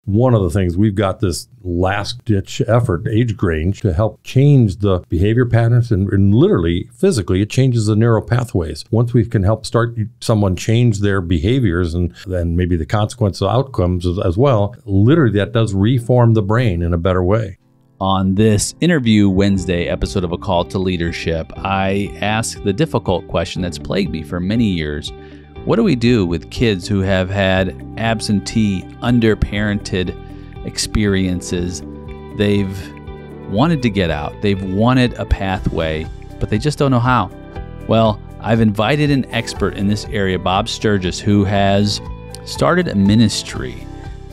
One of the things, we've got this last-ditch effort, age range, to help change the behavior patterns and literally, physically, it changes the neural pathways. Once we can help start someone change their behaviors and then maybe the consequences outcomes as well, literally that does reform the brain in a better way. On this Interview Wednesday episode of A Call to Leadership, I ask the difficult question that's plagued me for many years. What do we do with kids who have had absentee, underparented experiences? They've wanted to get out. They've wanted a pathway, but they just don't know how. Well, I've invited an expert in this area, Bob Stergos, who has started a ministry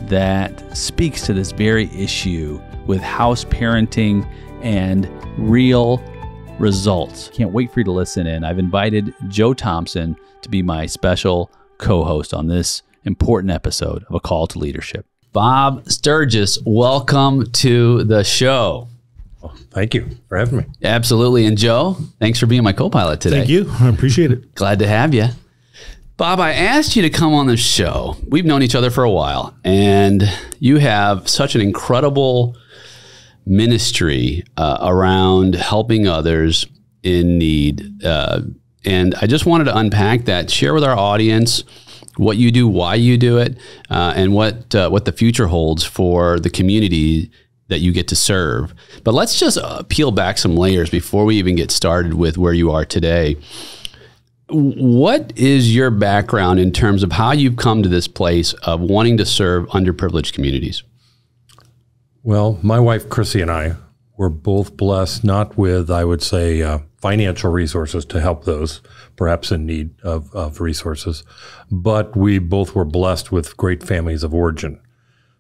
that speaks to this very issue with house parenting and real results. Can't wait for you to listen in. I've invited Joe Thompson to be my special co-host on this important episode of A Call to Leadership. Bob Stergos, welcome to the show. Well, thank you for having me. Absolutely. And Joe, thanks for being my co-pilot today. Thank you. I appreciate it. Glad to have you. Bob, I asked you to come on the show. We've known each other for a while, and you have such an incredible ministry around helping others in need. And I just wanted to unpack that, share with our audience what you do, why you do it, and what the future holds for the community that you get to serve. But let's just peel back some layers before we even get started with where you are today. What is your background in terms of how you've come to this place of wanting to serve underprivileged communities? Well, my wife, Chrissy, and I were both blessed not with, I would say, financial resources to help those perhaps in need of resources, but we both were blessed with great families of origin.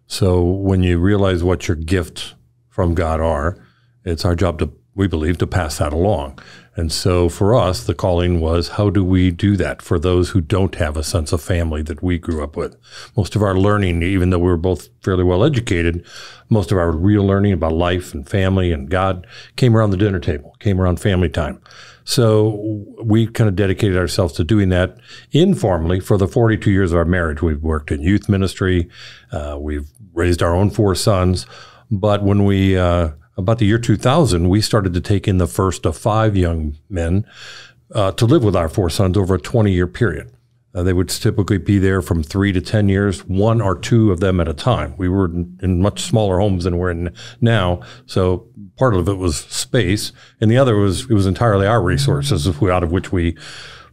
So when you realize what your gifts from God are, it's our job to, we believe, to pass that along. And so for us, the calling was, how do we do that for those who don't have a sense of family that we grew up with? Most of our learning, even though we were both fairly well educated, most of our real learning about life and family and God came around the dinner table, came around family time. So we kind of dedicated ourselves to doing that informally for the 42 years of our marriage. We've worked in youth ministry. We've raised our own 4 sons. But when we about the year 2000, we started to take in the first of 5 young men to live with our 4 sons over a 20-year period. They would typically be there from 3 to 10 years, 1 or 2 of them at a time. We were in much smaller homes than we're in now, so part of it was space, and the other was, it was entirely our resources out of which we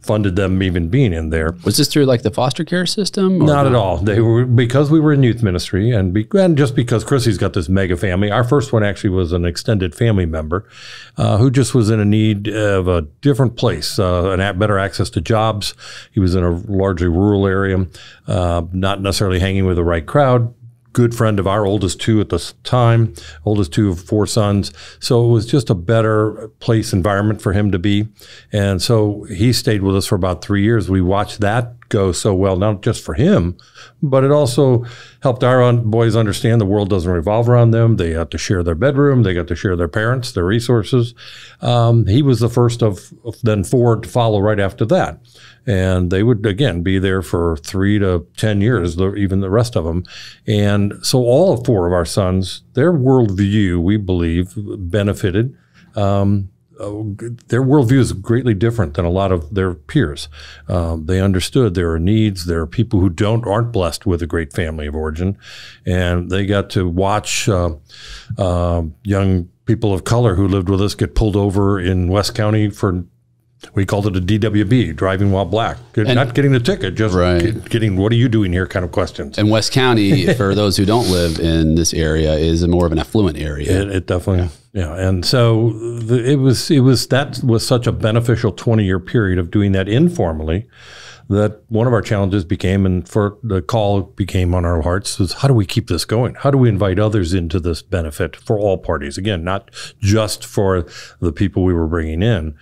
funded them even being in there. Was this through like the foster care system? Not at all. They were, because we were in youth ministry and just because Chrissy's got this mega family. Our first one actually was an extended family member who just was in a need of a different place, and better access to jobs. He was in a largely rural area, not necessarily hanging with the right crowd. Good friend of our oldest 2 at the time, oldest 2 of 4 sons. So it was just a better place environment for him to be. And so he stayed with us for about 3 years. We watched that go so well, not just for him, but it also helped our boys understand the world doesn't revolve around them. They got to share their bedroom. They got to share their parents, their resources. He was the first of then 4 to follow right after that. And they would, again, be there for 3 to 10 years, even the rest of them. And so all 4 of our sons, their worldview, we believe, benefited. Their worldview is greatly different than a lot of their peers. They understood there are needs. There are people who aren't blessed with a great family of origin. And they got to watch young people of color who lived with us get pulled over in West County for, we called it a DWB, driving while black. Not getting the ticket, just getting, what are you doing here kind of questions. And West County, for those who don't live in this area, is more of an affluent area. It definitely, yeah. And so that was such a beneficial 20-year period of doing that informally that one of our challenges became, and for the call became on our hearts, was how do we keep this going? How do we invite others into this benefit for all parties? Again, not just for the people we were bringing in.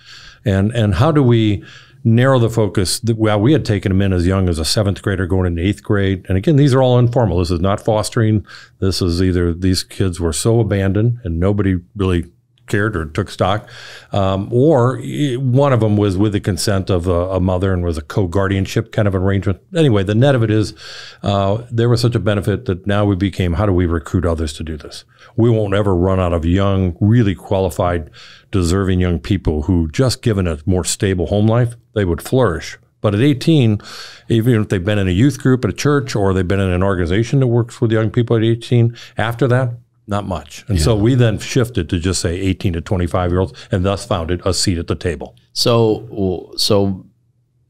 And how do we narrow the focus? Well, we had taken them in as young as a 7th grader going into 8th grade. And again, these are all informal. This is not fostering. This is either these kids were so abandoned and nobody really cared or took stock. Or one of them was with the consent of a mother and was a co-guardianship kind of arrangement. Anyway, the net of it is there was such a benefit that now we became, how do we recruit others to do this? We won't ever run out of young, really qualified, deserving young people who, just given a more stable home life, they would flourish. But at 18, even if they've been in a youth group at a church or they've been in an organization that works with young people at 18, after that, not much. And so we then shifted to just say 18 to 25-year-olds and thus founded A Seat at the Table. So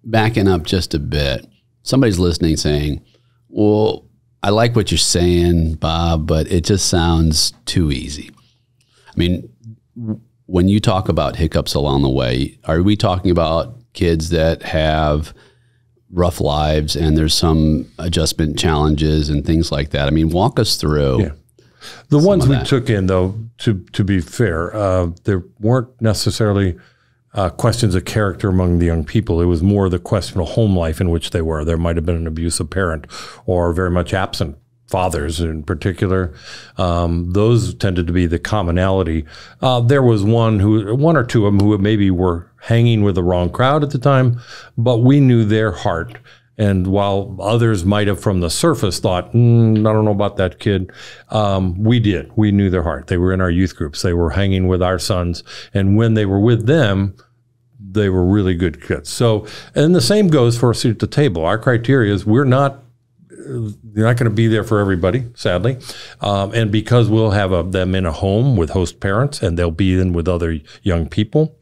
backing up just a bit, somebody's listening saying, well, I like what you're saying, Bob, but it just sounds too easy. I mean, when you talk about hiccups along the way, are we talking about kids that have rough lives and there's some adjustment challenges and things like that? I mean, walk us through. Yeah. The ones we took in, though, to be fair, there weren't necessarily questions of character among the young people. It was more the question of home life in which they were. There might have been an abusive parent or very much absent fathers in particular. Those tended to be the commonality. There was one or two of them who maybe were hanging with the wrong crowd at the time, but we knew their heart. And while others might have from the surface thought, I don't know about that kid, we did. We knew their heart. They were in our youth groups. They were hanging with our sons. And when they were with them, they were really good kids. So, and the same goes for A Seat at the Table. Our criteria is you're not going to be there for everybody, sadly. And because we'll have them in a home with host parents and they'll be in with other young people,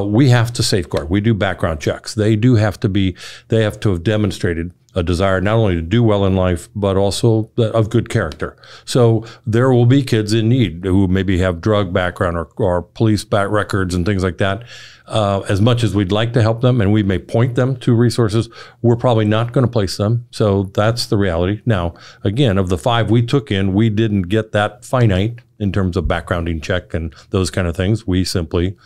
we have to safeguard. We do background checks. They have to have demonstrated a desire not only to do well in life, but also of good character. So there will be kids in need who maybe have drug background or police records and things like that. As much as we'd like to help them and we may point them to resources, we're probably not going to place them. So that's the reality. Now, again, of the 5 we took in, we didn't get that finite in terms of backgrounding check and those kind of things. We simply,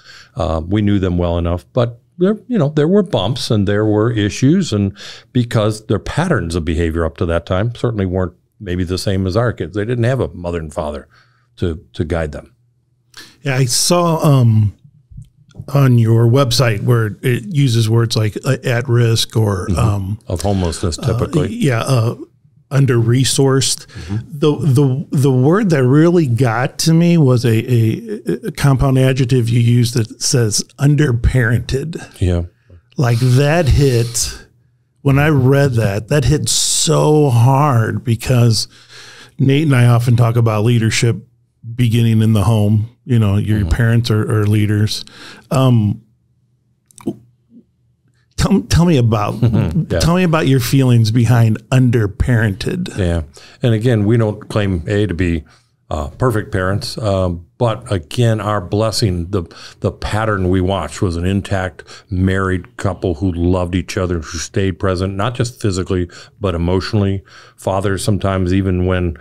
we knew them well enough, but there were bumps and there were issues, and because their patterns of behavior up to that time certainly weren't maybe the same as our kids. They didn't have a mother and father to guide them. Yeah, I saw on your website where it uses words like at risk or of homelessness typically. Under-resourced. The word that really got to me was a compound adjective you used that says underparented. Yeah. Like that hit, when I read that hit so hard because Nate and I often talk about leadership beginning in the home. Your parents are leaders. Tell me about your feelings behind underparented. Yeah, and again, we don't claim to be perfect parents, but again, our blessing, the pattern we watched was an intact married couple who loved each other, who stayed present, not just physically but emotionally. Fathers sometimes, even when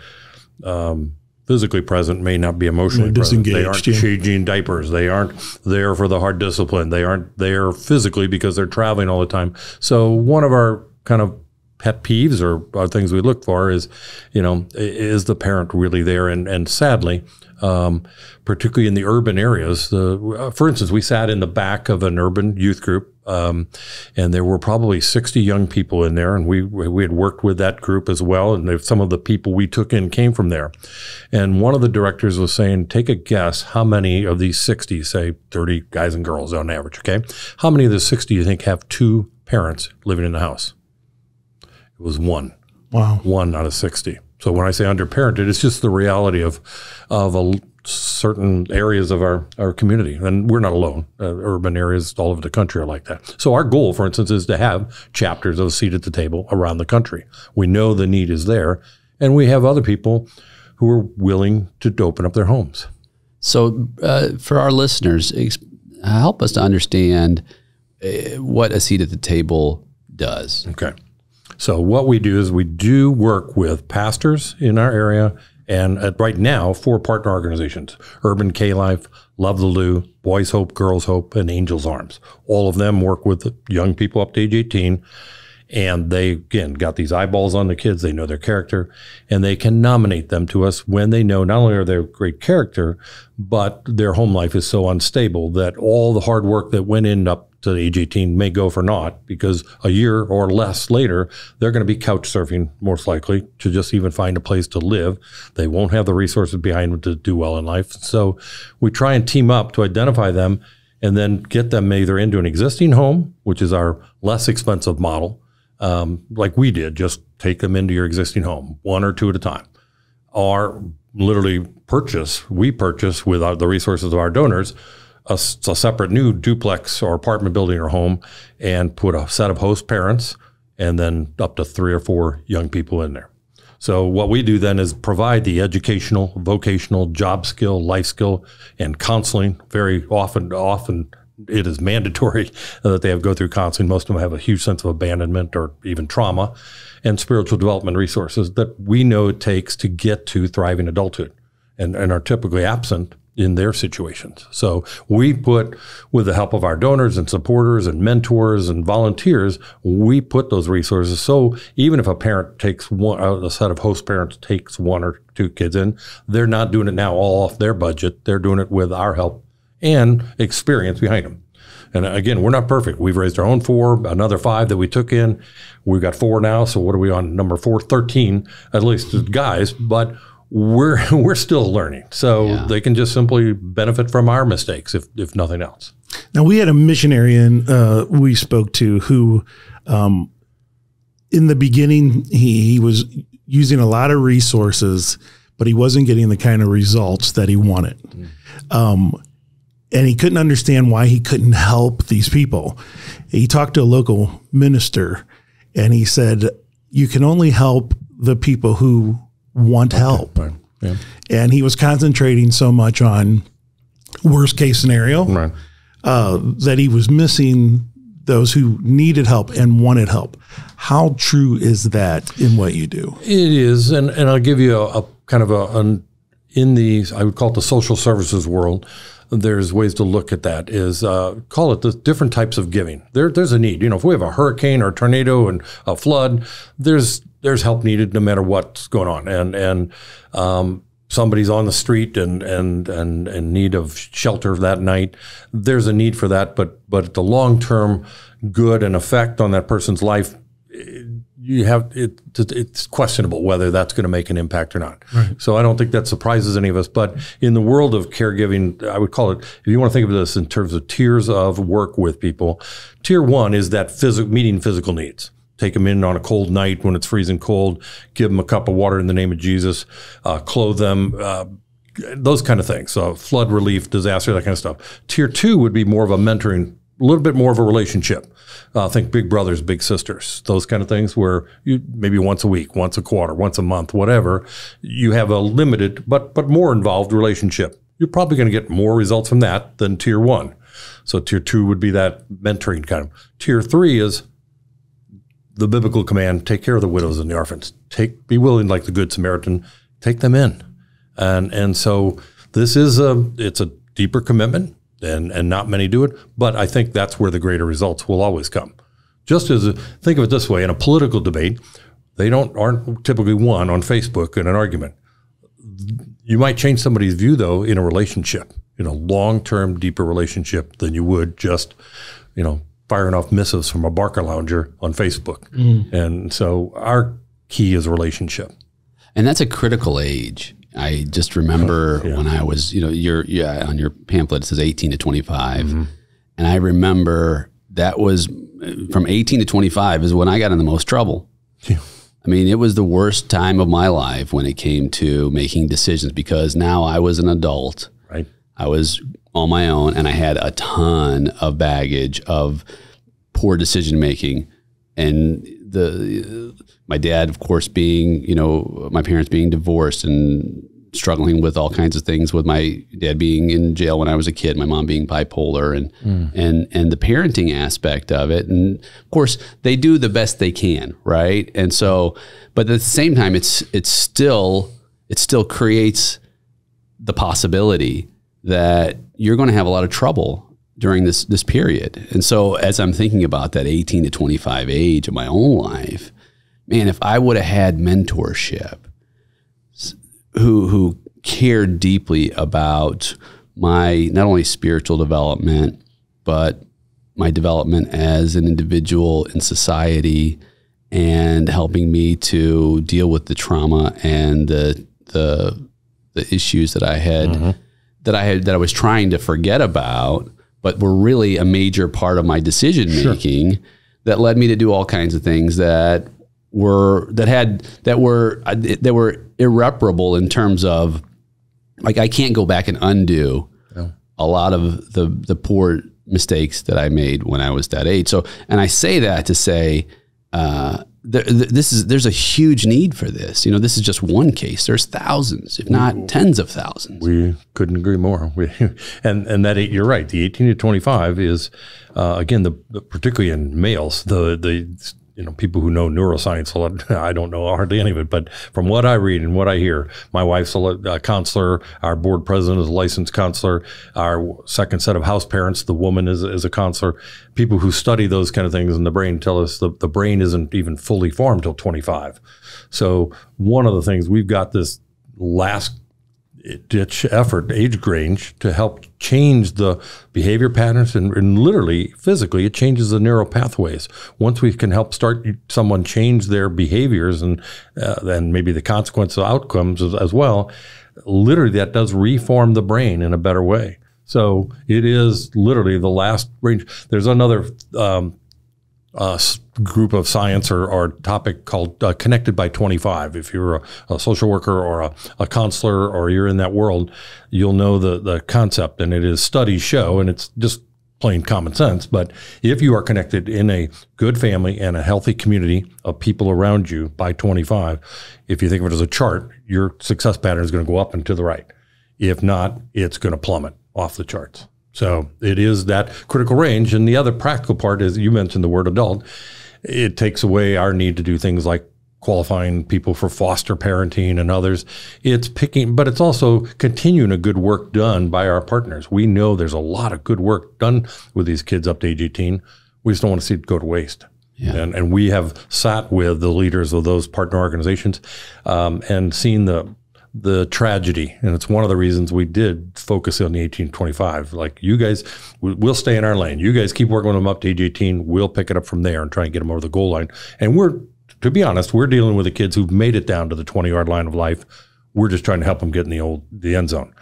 physically present, may not be emotionally present. They aren't changing diapers. They aren't there for the hard discipline. They aren't there physically because they're traveling all the time. So one of our kind of pet peeves or things we look for is, is the parent really there? And sadly, particularly in the urban areas, for instance, we sat in the back of an urban youth group, and there were probably 60 young people in there, and we had worked with that group as well, and some of the people we took in came from there. And one of the directors was saying, take a guess how many of these 60, say 30 guys and girls on average, okay? How many of the 60 you think have 2 parents living in the house? It was 1. Wow. 1 out of 60. So when I say underparented, it's just the reality of certain areas of our community. And we're not alone. Urban areas all over the country are like that. So our goal, for instance, is to have chapters of A Seat at the Table around the country. We know the need is there, and we have other people who are willing to open up their homes. So for our listeners, help us to understand what A Seat at the Table does. Okay. So what we do is we do work with pastors in our area and right now 4 partner organizations, Urban K-Life, Love the Lou, Boys Hope, Girls Hope, and Angels Arms. All of them work with young people up to age 18 And they, again, got these eyeballs on the kids. They know their character, and they can nominate them to us when they know not only are they great character, but their home life is so unstable that all the hard work that went in up to age 18 may go for naught, because a year or less later, they're going to be couch surfing, most likely, to just even find a place to live. They won't have the resources behind them to do well in life. So we try and team up to identify them and then get them either into an existing home, which is our less expensive model, like we did, just take them into your existing home, 1 or 2 at a time, or literally we purchase with the resources of our donors, a separate new duplex or apartment building or home, and put a set of host parents and then up to 3 or 4 young people in there. So what we do then is provide the educational, vocational, job skill, life skill, and counseling. Very often it is mandatory that they go through counseling. Most of them have a huge sense of abandonment or even trauma, and spiritual development resources that we know it takes to get to thriving adulthood and are typically absent in their situations. So we put, with the help of our donors and supporters and mentors and volunteers, we put those resources. So even if a parent takes a set of host parents takes 1 or 2 kids in, they're not doing it now all off their budget. They're doing it with our help and experience behind them. And again, we're not perfect. We've raised our own 4, another 5 that we took in. We've got 4 now. So what are we on? Number 4, 13, at least guys, but we're still learning. So they can just simply benefit from our mistakes, if nothing else. Now, we had a missionary we spoke to who, in the beginning, he was using a lot of resources, but he wasn't getting the kind of results that he wanted. And he couldn't understand why he couldn't help these people. He talked to a local minister, and he said, you can only help the people who want help. Right. Yeah. And he was concentrating so much on worst case scenario, right, that he was missing those who needed help and wanted help. How true is that in what you do? It is. And I'll give you a kind of in the, I would call it the social services world, there's ways to look at that, is call it the different types of giving. There's a need. If we have a hurricane or a tornado and a flood, there's help needed no matter what's going on. And somebody's on the street and in need of shelter that night, there's a need for that. But the long-term good and effect on that person's life, it's questionable whether that's going to make an impact or not. Right. So I don't think that surprises any of us. But in the world of caregiving, I would call it, if you want to think of this in terms of tiers of work with people, tier 1 is that meeting physical needs. Take them in on a cold night when it's freezing cold, give them a cup of water in the name of Jesus, clothe them, those kind of things. So flood relief, disaster, that kind of stuff. Tier 2 would be more of a mentoring, a little bit more of a relationship. Think big brothers, big sisters, those kind of things where you maybe once a week, once a quarter, once a month, whatever, you have a limited but more involved relationship. You're probably going to get more results from that than tier 1. So tier 2 would be that mentoring kind of. Tier 3 is the biblical command, take care of the widows and the orphans. Be willing, like the Good Samaritan, take them in. And so this is it's a deeper commitment, and not many do it, but I think that's where the greater results will always come. Just as, think of it this way, in a political debate, they aren't typically won on Facebook in an argument. You might change somebody's view, though, in a relationship, in a long-term, deeper relationship than you would just, firing off missives from a Barker lounger on Facebook. And so our key is relationship. And that's a critical age. I just remember when I was, on your pamphlet, it says 18 to 25. And I remember that was from 18 to 25 is when I got in the most trouble. Yeah. I mean, it was the worst time of my life when it came to making decisions, because now I was an adult. Right. I was on my own, and I had a ton of baggage of poor decision making, and my dad, of course, being, my parents being divorced and struggling with all kinds of things, with my dad being in jail when I was a kid, my mom being bipolar, and the parenting aspect of it. And of course, they do the best they can, right? And so, but at the same time, it still creates the possibility that you're going to have a lot of trouble during this period. And so as I'm thinking about that 18 to 25 age of my own life, man, if I would have had mentorship who cared deeply about my not only spiritual development, but my development as an individual in society, and helping me to deal with the trauma and the issues that I had, that I was trying to forget about, but were really a major part of my decision making, that led me to do all kinds of things that were irreparable in terms of, like, I can't go back and undo a lot of the poor mistakes that I made when I was that age. So, and I say that to say, there's a huge need for this. You know, this is just one case. There's thousands, if not tens of thousands. We couldn't agree more. And that, you're right. The 18 to 25 is, again, particularly in males, people who know neuroscience a lot. I don't know hardly any of it, but from what I read and what I hear, my wife's a counselor. Our board president is a licensed counselor. Our second set of house parents, the woman is a counselor. People who study those kind of things in the brain tell us the brain isn't even fully formed till 25. So one of the things, we've got this last ditch effort, age range, to help change the behavior patterns, and literally physically it changes the neural pathways. Once we can help start someone change their behaviors and then maybe the consequences of outcomes as well, literally that does reform the brain in a better way. So it is literally the last range. There's another group of science or topic called Connected by 25. If you're a social worker or a counselor, or you're in that world, you'll know the concept. And it is, studies show, and it's just plain common sense, but if you are connected in a good family and a healthy community of people around you by 25, if you think of it as a chart, your success pattern is going to go up and to the right. If not, it's going to plummet off the charts. So it is that critical range. And the other practical part is, you mentioned the word adult. It takes away our need to do things like qualifying people for foster parenting and others. It's picking, but it's also continuing a good work done by our partners. We know there's a lot of good work done with these kids up to age 18. We just don't want to see it go to waste. Yeah. And we have sat with the leaders of those partner organizations and seen the tragedy. And it's one of the reasons we did focus on the 18-25. Like, you guys, we'll stay in our lane. You guys keep working with them up to age 18. We'll pick it up from there and try and get them over the goal line. And to be honest, we're dealing with the kids who've made it down to the 20-yard line of life. We're just trying to help them get in the end zone.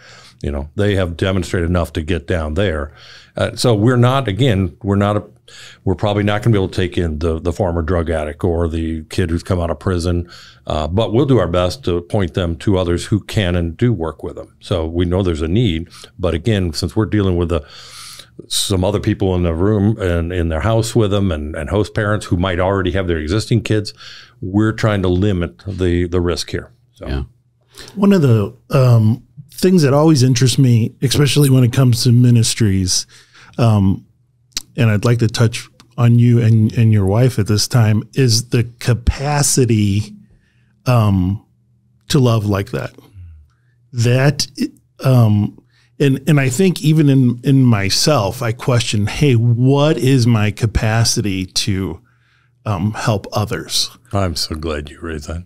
You know, they have demonstrated enough to get down there. So we're probably not going to be able to take in the former drug addict or the kid who's come out of prison, but we'll do our best to point them to others who can and do work with them. So we know there's a need, but again, since we're dealing with some other people in the room and in their house with them, and host parents who might already have their existing kids, we're trying to limit the risk here. So. Yeah. One of the things that always interests me, especially when it comes to ministries, and I'd like to touch on you and your wife at this time, is the capacity to love like that. And I think even in myself, I question, hey, what is my capacity to help others? I'm so glad you raised that.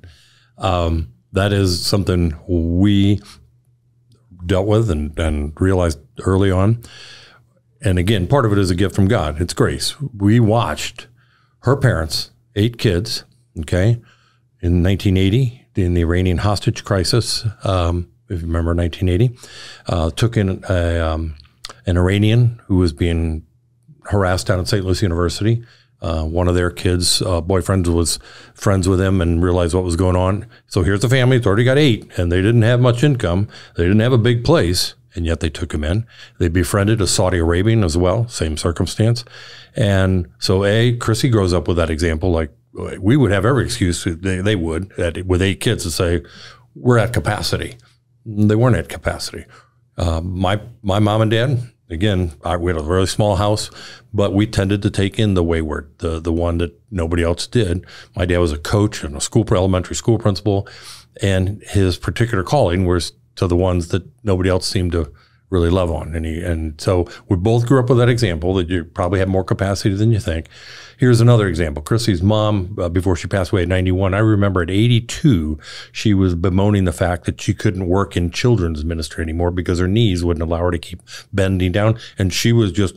That is something we dealt with and realized early on. And again, part of it is a gift from God. It's grace. We watched her parents, 8 kids, okay, in 1980, in the Iranian hostage crisis, if you remember 1980, took in an Iranian who was being harassed down at St. Louis University. One of their kids' boyfriends was friends with him and realized what was going on. So here's the family. It's already got 8, and they didn't have much income. They didn't have a big place. And yet they took him in. They befriended a Saudi Arabian as well, same circumstance. And so Chrissy grows up with that example. Like, we would have every excuse, they would, with 8 kids, to say, we're at capacity. They weren't at capacity. My mom and dad, again, we had a really small house, but we tended to take in the wayward, the one that nobody else did. My dad was a coach and elementary school principal, and his particular calling was to the ones that nobody else seemed to really love on. And so we both grew up with that example that you probably have more capacity than you think. Here's another example. Chrissy's mom, before she passed away at 91, I remember at 82, she was bemoaning the fact that she couldn't work in children's ministry anymore because her knees wouldn't allow her to keep bending down. And she was just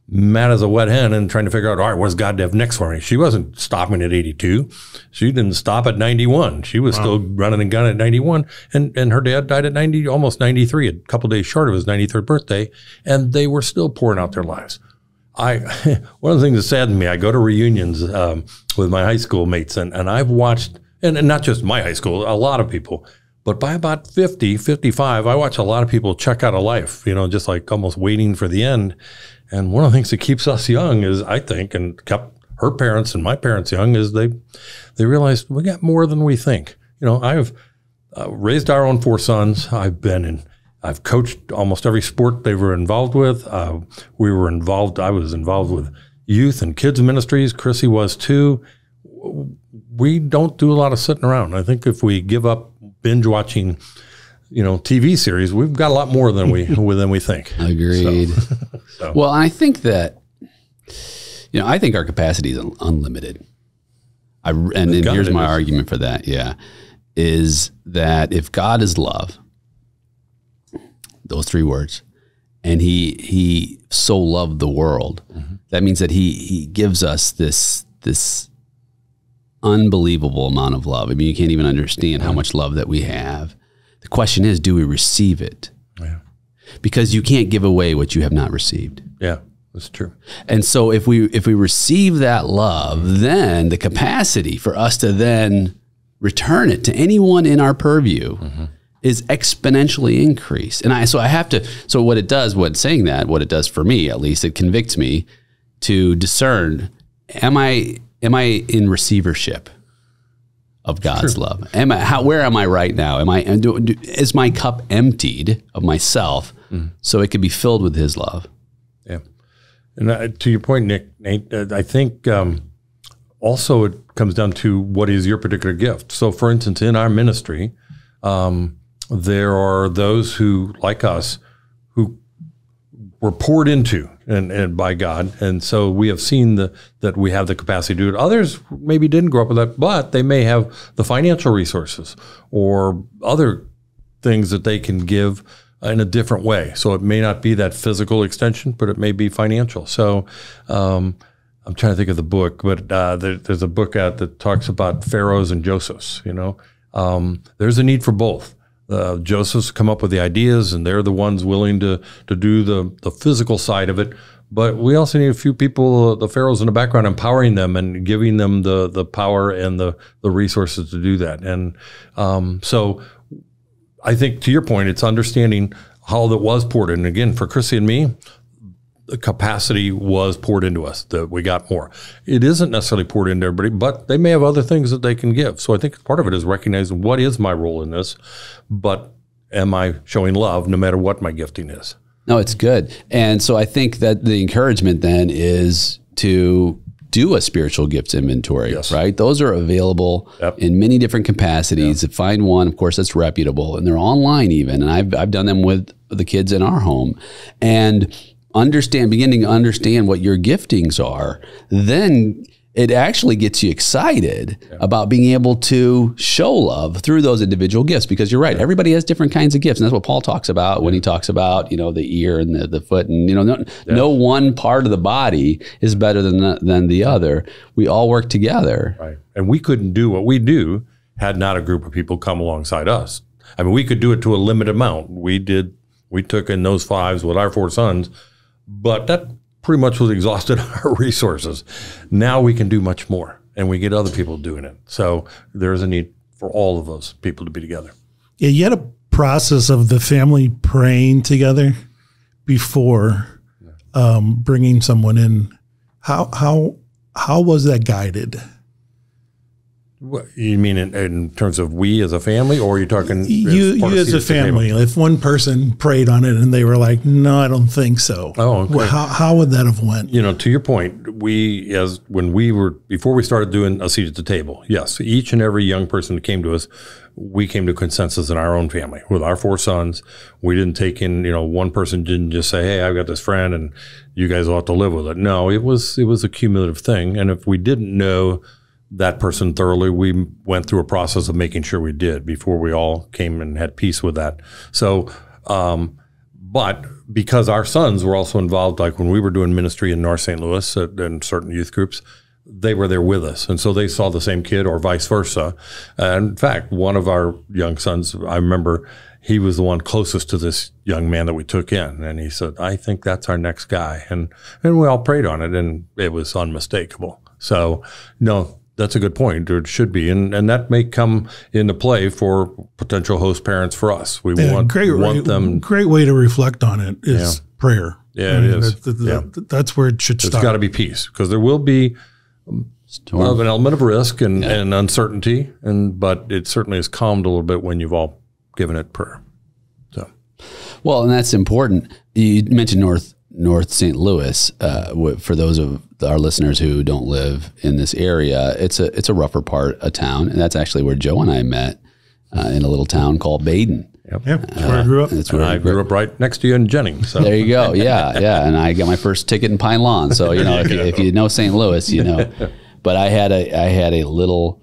mad as a wet hen and trying to figure out, all right, what does God have next for me? She wasn't stopping at 82. She didn't stop at 91. She was still running and gunning at 91. And her dad died at 90, almost 93, a couple of days short of his 93rd birthday. And they were still pouring out their lives. One of the things that saddens me, I go to reunions with my high school mates, and I've watched, and not just my high school, a lot of people, but by about 50, 55, I watch a lot of people check out of life, just like almost waiting for the end. And one of the things that keeps us young is, I think, and kept her parents and my parents young, is they realized we got more than we think. I've raised our own 4 sons. I've coached almost every sport they were involved with. I was involved with youth and kids ministries. Chrissy was too. We don't do a lot of sitting around. I think if we give up binge watching, TV series, we've got a lot more than we think. Agreed. So. Well, I think that, I think our capacity is unlimited. And here's my argument for that. Yeah. Is that if God is love, those 3 words, and he so loved the world, that means that he gives us this unbelievable amount of love. I mean, you can't even understand how much love that we have. The question is, do we receive it? Yeah. Because you can't give away what you have not received. Yeah, that's true. And so if we receive that love, then the capacity for us to then return it to anyone in our purview is exponentially increased. And so what it does for me, at least, it convicts me to discern, am I in receivership of God's love? Where am I right now? Is my cup emptied of myself so it could be filled with his love? Yeah. And to your point, Nate, I think also it comes down to what is your particular gift. So for instance, in our ministry, there are those who, like us, who were poured into and by God. And so we have seen that we have the capacity to do it. Others maybe didn't grow up with that, but they may have the financial resources or other things that they can give in a different way. So it may not be that physical extension, but it may be financial. So I'm trying to think of the book, but there's a book out that talks about pharaohs and Josephs. There's a need for both. Joseph's come up with the ideas, and they're the ones willing to do the physical side of it. But we also need a few people, the pharaohs in the background, empowering them and giving them the power and the resources to do that. And so I think, to your point, it's understanding how that was poured in. And again, for Chrissy and me, the capacity was poured into us, that we got more. It isn't necessarily poured into everybody, but they may have other things that they can give. So I think part of it is recognizing what is my role in this, but am I showing love no matter what my gifting is? No, it's good. And so I think that the encouragement then is to do a spiritual gifts inventory, right? Those are available in many different capacities. To find one, of course, that's reputable, and they're online even. And I've done them with the kids in our home. And beginning to understand what your giftings are, then it actually gets you excited about being able to show love through those individual gifts. Because you're right, everybody has different kinds of gifts. And that's what Paul talks about when he talks about, the ear and the foot. And, no one part of the body is better than the other. We all work together. Right. And we couldn't do what we do had not a group of people come alongside us. I mean, we could do it to a limited amount. We took in those 5s with our 4 sons, but that pretty much was exhausted our resources. Now we can do much more, and we get other people doing it. So there's a need for all of those people to be together. Yeah, you had a process of the family praying together before bringing someone in. How was that guided? What, you mean in terms of we as a family, or are you talking you as a family? If one person prayed on it and they were like, "No, I don't think so." Oh, okay. Well, how would that have went? To your point, before we started doing a seat at the table, yes, each and every young person that came to us, we came to consensus in our own family with our 4 sons. We didn't take in, one person didn't just say, hey, I've got this friend and you guys will have to live with it. No, it was a cumulative thing. And if we didn't know that person thoroughly, we went through a process of making sure we did before we all came and had peace with that. So, but because our sons were also involved, like when we were doing ministry in North St. Louis and certain youth groups, they were there with us. And so they saw the same kid or vice versa. And in fact, one of our young sons, I remember he was the one closest to this young man that we took in. And he said, I think that's our next guy. And we all prayed on it and it was unmistakable. So no, that's a good point. It should be. And that may come into play for potential host parents for us. We want them. Great way to reflect on it is prayer. Yeah, it is. That's where it should start. There's got to be peace because there will be an element of risk and uncertainty, but it certainly is calmed a little bit when you've all given it prayer. So, well, and that's important. You mentioned North St. Louis. For those of our listeners who don't live in this area, it's a rougher part of town, and that's actually where Joe and I met in a little town called Baden. Yep, that's where I grew up. That's where I grew up right next to you in Jennings. So. There you go. Yeah. And I got my first ticket in Pine Lawn. So, if you know St. Louis, But I had a little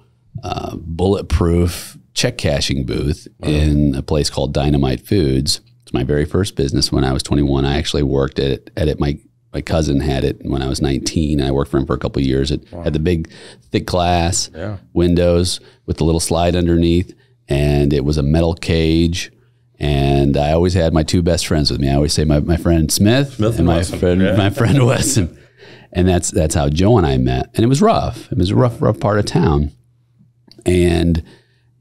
bulletproof check cashing booth in a place called Dynamite Foods. It's my very first business when I was 21. I actually worked at it. My cousin had it when I was 19. I worked for him for a couple of years. It had the big, thick glass windows with the little slide underneath. And it was a metal cage. And I always had my 2 best friends with me. I always say my friend Smith and my friend Wesson. And that's how Joe and I met. And it was rough. It was a rough part of town. And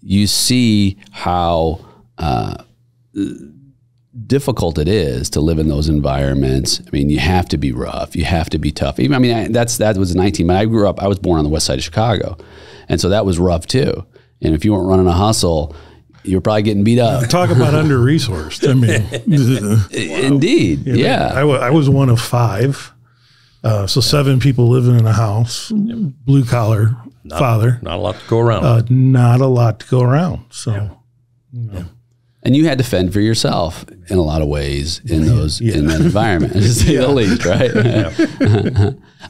you see how difficult it is to live in those environments. I mean, you have to be rough. You have to be tough. That was 19. But I was born on the west side of Chicago. And so that was rough too. And if you weren't running a hustle, you were probably getting beat up. Talk about under-resourced. Indeed. Yeah. I was one of 5. So 7 people living in a house, blue collar father. Not a lot to go around. Not a lot to go around. So, And you had to fend for yourself in a lot of ways in that environment, to say the least, right?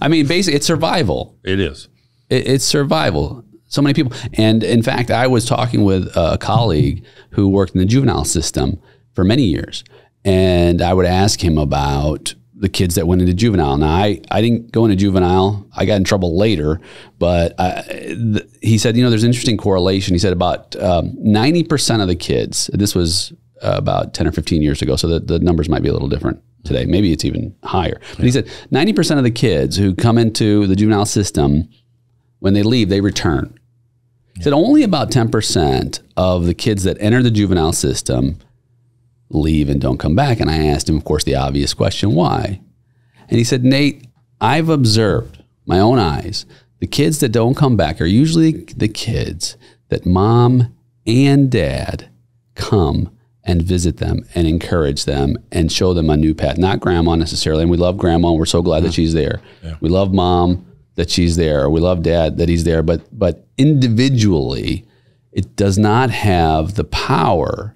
I mean, basically, it's survival. It is. It's survival. So many people. And in fact, I was talking with a colleague who worked in the juvenile system for many years. And I would ask him about the kids that went into juvenile. Now, I didn't go into juvenile. I got in trouble later. But he said, there's an interesting correlation. He said about 90% of the kids, this was about 10 or 15 years ago, so the numbers might be a little different today. Maybe it's even higher. But he said 90% of the kids who come into the juvenile system, when they leave, they return. He said only about 10% of the kids that enter the juvenile system leave and don't come back. And I asked him, of course, the obvious question, why? And he said, Nate, I've observed, my own eyes, the kids that don't come back are usually the kids that mom and dad come and visit them and encourage them and show them a new path. Not grandma necessarily. And we love grandma, and we're so glad that she's there. Yeah. We love mom that she's there. We love dad that he's there. But individually, it does not have the power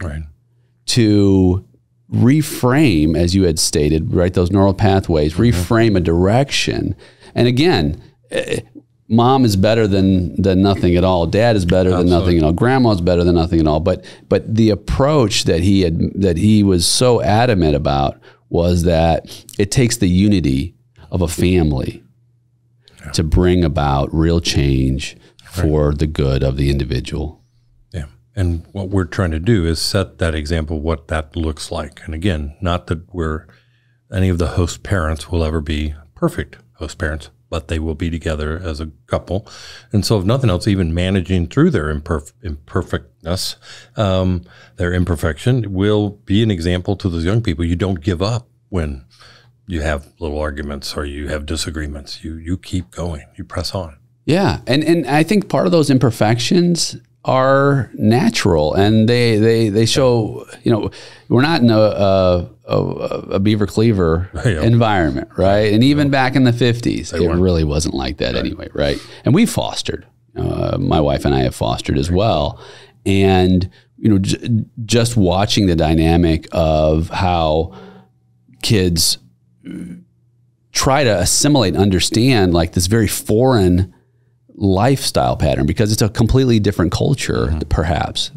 to reframe, as you had stated, right? Those neural pathways, reframe a direction. And again, mom is better than nothing at all. Dad is better than nothing at all. Grandma is better than nothing at all. But the approach that he was so adamant about was that it takes the unity of a family to bring about real change for the good of the individual. Yeah. And what we're trying to do is set that example, what that looks like. And again, not that any of the host parents will ever be perfect host parents, but they will be together as a couple. And so if nothing else, even managing through their imperfectness, their imperfection will be an example to those young people. You don't give up when you have little arguments or you have disagreements. You keep going. You press on. Yeah. And I think part of those imperfections are natural, and they show, we're not in a beaver cleaver environment, right? And even back in the 50s, it really wasn't like that anyway, right? And we fostered. My wife and I have fostered as well. And, just watching the dynamic of how kids try to assimilate and understand like this very foreign lifestyle pattern, because it's a completely different culture, perhaps,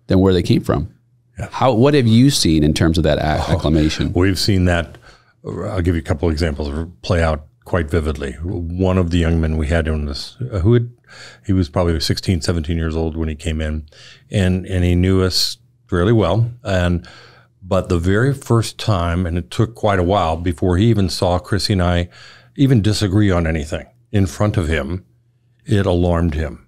than where they came from. Yeah. What have you seen in terms of that acclimation? We've seen that. I'll give you a couple of examples play out quite vividly. One of the young men we had in this, he was probably 16, 17 years old when he came in, and he knew us really well. But the very first time, and it took quite a while before he even saw Chrissy and I even disagree on anything in front of him, it alarmed him.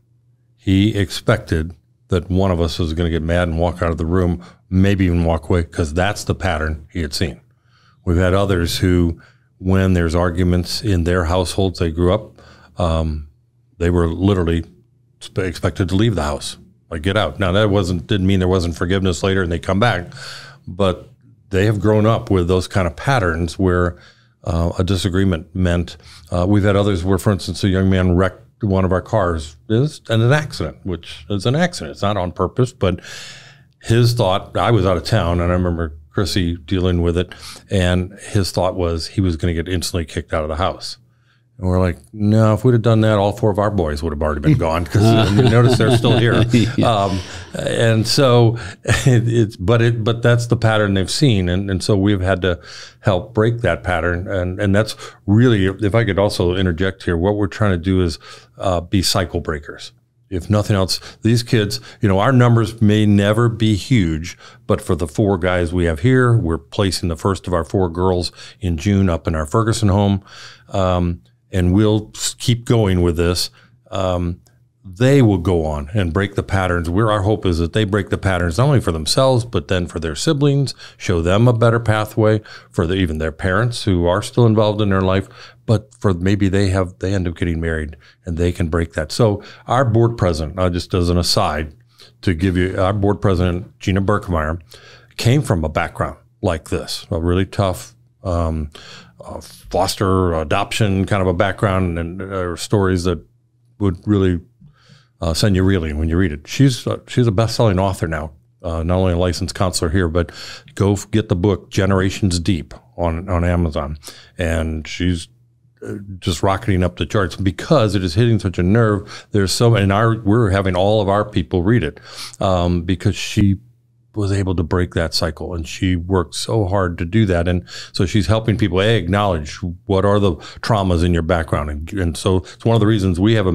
He expected that one of us was going to get mad and walk out of the room, maybe even walk away, because that's the pattern he had seen. We've had others who, when there's arguments in their households they grew up, they were literally expected to leave the house, like get out. Now that didn't mean there wasn't forgiveness later and they come back, but they have grown up with those kind of patterns where a disagreement meant, we've had others where, for instance, a young man wrecked one of our cars in an accident, which is an accident. It's not on purpose, but his thought, I was out of town and I remember Chrissy dealing with it, and his thought was he was going to get instantly kicked out of the house. And we're like, no, if we'd have done that, all 4 of our boys would have already been gone, because you notice they're still here. Yeah. And so but that's the pattern they've seen. And so we've had to help break that pattern. And that's really, if I could also interject here, what we're trying to do is be cycle breakers. If nothing else, these kids, our numbers may never be huge, but for the 4 guys we have here, we're placing the first of our 4 girls in June up in our Ferguson home. And we'll keep going with this. They will go on and break the patterns. Our hope is that they break the patterns not only for themselves, but then for their siblings, show them a better pathway, for even their parents who are still involved in their life, but for maybe they end up getting married and they can break that. So our board president, just as an aside to give you, our board president, Gina Berkemeyer, came from a background like this, a really tough, foster adoption kind of a background, and stories that would really send you reeling when you read it. She's a best-selling author now, not only a licensed counselor here, but go get the book Generations Deep on Amazon, and she's just rocketing up the charts because it is hitting such a nerve. We're having all of our people read it because she was able to break that cycle, and she worked so hard to do that. And so she's helping people acknowledge what are the traumas in your background. And so it's one of the reasons we have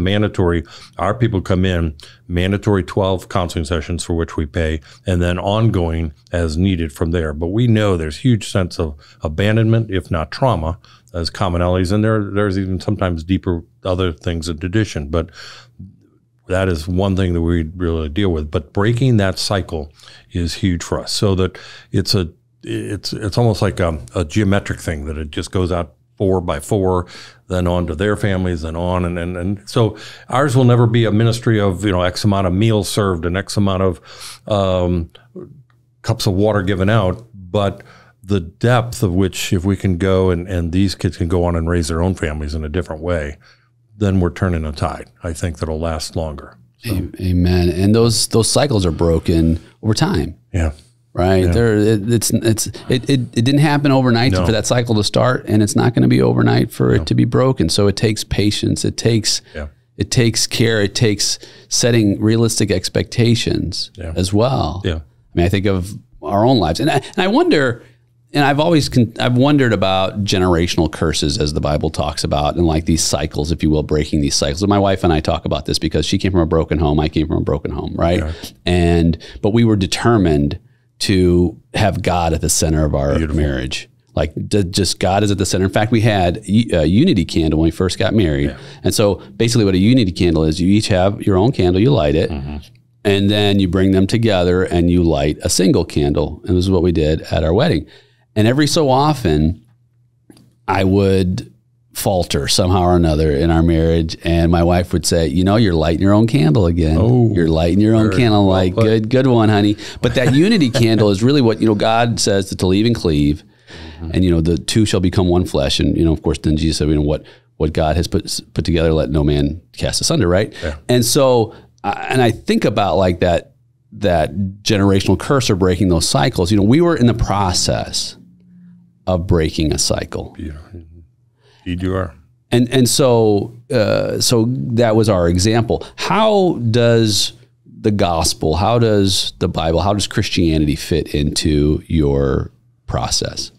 our people come in, mandatory 12 counseling sessions for which we pay, and then ongoing as needed from there. But we know there's huge sense of abandonment, if not trauma, as commonalities. And there's even sometimes deeper other things in addition. But that is one thing that we really deal with. But breaking that cycle is huge for us, so that it's almost like a geometric thing, that it just goes out 4 by 4, then on to their families, and on. And so ours will never be a ministry of, X amount of meals served and X amount of cups of water given out, but the depth of which, if we can go and these kids can go on and raise their own families in a different way, then we're turning a tide, I think, that'll last longer. So. Amen. And those cycles are broken over time. Yeah. Right. Yeah. It didn't happen overnight for that cycle to start, and it's not going to be overnight for it to be broken. So it takes patience. It takes care. It takes setting realistic expectations as well. Yeah. I mean, I think of our own lives, and I wonder. And I've wondered about generational curses, as the Bible talks about, and like these cycles, if you will, breaking these cycles. And my wife and I talk about this because she came from a broken home. I came from a broken home, right? Yeah. But we were determined to have God at the center of our marriage. Like just God is at the center. In fact, we had a unity candle when we first got married. Yeah. And so basically what a unity candle is, you each have your own candle, you light it, and then you bring them together and you light a single candle. And this is what we did at our wedding. And every so often, I would falter somehow or another in our marriage, and my wife would say, you're lighting your own candle again. Oh, you're lighting your own candle. Like, good one, honey. But that unity candle is really what, God says to leave and cleave, and, the 2 shall become one flesh. And, of course, then Jesus said, what God has put together, let no man cast asunder, right? Yeah. And so, and I think about like that that generational curse or breaking those cycles. We were in the process of breaking a cycle. Indeed you are. And so that was our example. How does the gospel, how does the Bible, how does Christianity fit into your process?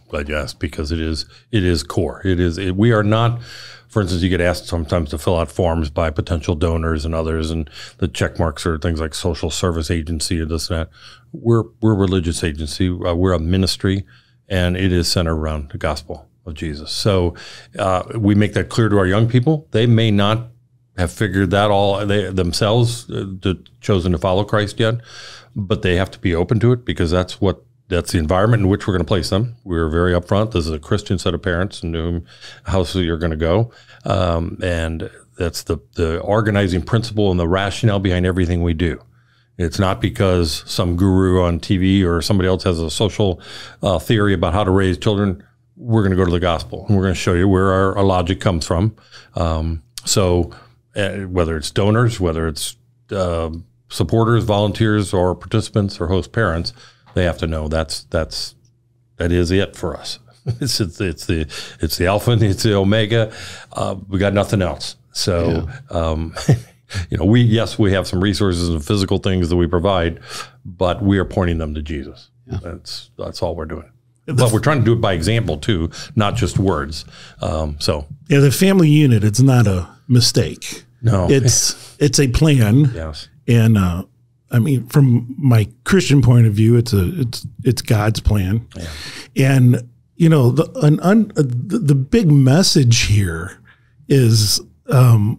Glad you asked, because it is core. We are not, for instance, you get asked sometimes to fill out forms by potential donors and others, and the check marks are things like social service agency and this and that. We're a religious agency. We're a ministry, and it is centered around the gospel of Jesus. So we make that clear to our young people. They may not have figured that all themselves, chosen to follow Christ yet, but they have to be open to it, because that's the environment in which we're going to place them. We're very upfront. This is a Christian set of parents in whom house you're going to go. And that's the organizing principle and the rationale behind everything we do. It's not because some guru on TV or somebody else has a social theory about how to raise children. We're going to go to the gospel, and we're going to show you where our logic comes from. Whether it's donors, whether it's supporters, volunteers, or participants or host parents, they have to know that is it for us. It's the alpha and it's the omega. We got nothing else. So we have some resources and physical things that we provide, but we are pointing them to Jesus. Yeah. That's all we're doing. But we're trying to do it by example too, not just words. The family unit, it's not a mistake. No, it's a plan. Yes, and from my Christian point of view, it's God's plan. Yeah. And the big message here is the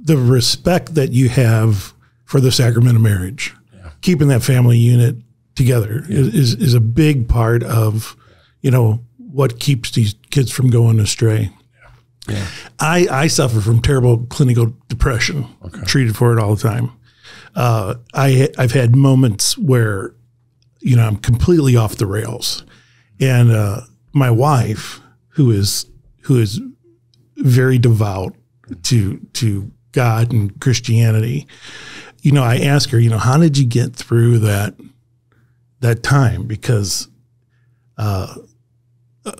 respect that you have for the sacrament of marriage. Yeah. Keeping that family unit together is a big part of what keeps these kids from going astray. Yeah. I suffer from terrible clinical depression. Okay. Treated for it all the time. I've had moments where I'm completely off the rails, and my wife, who is very devout to God and Christianity, I ask her, how did you get through that time? Because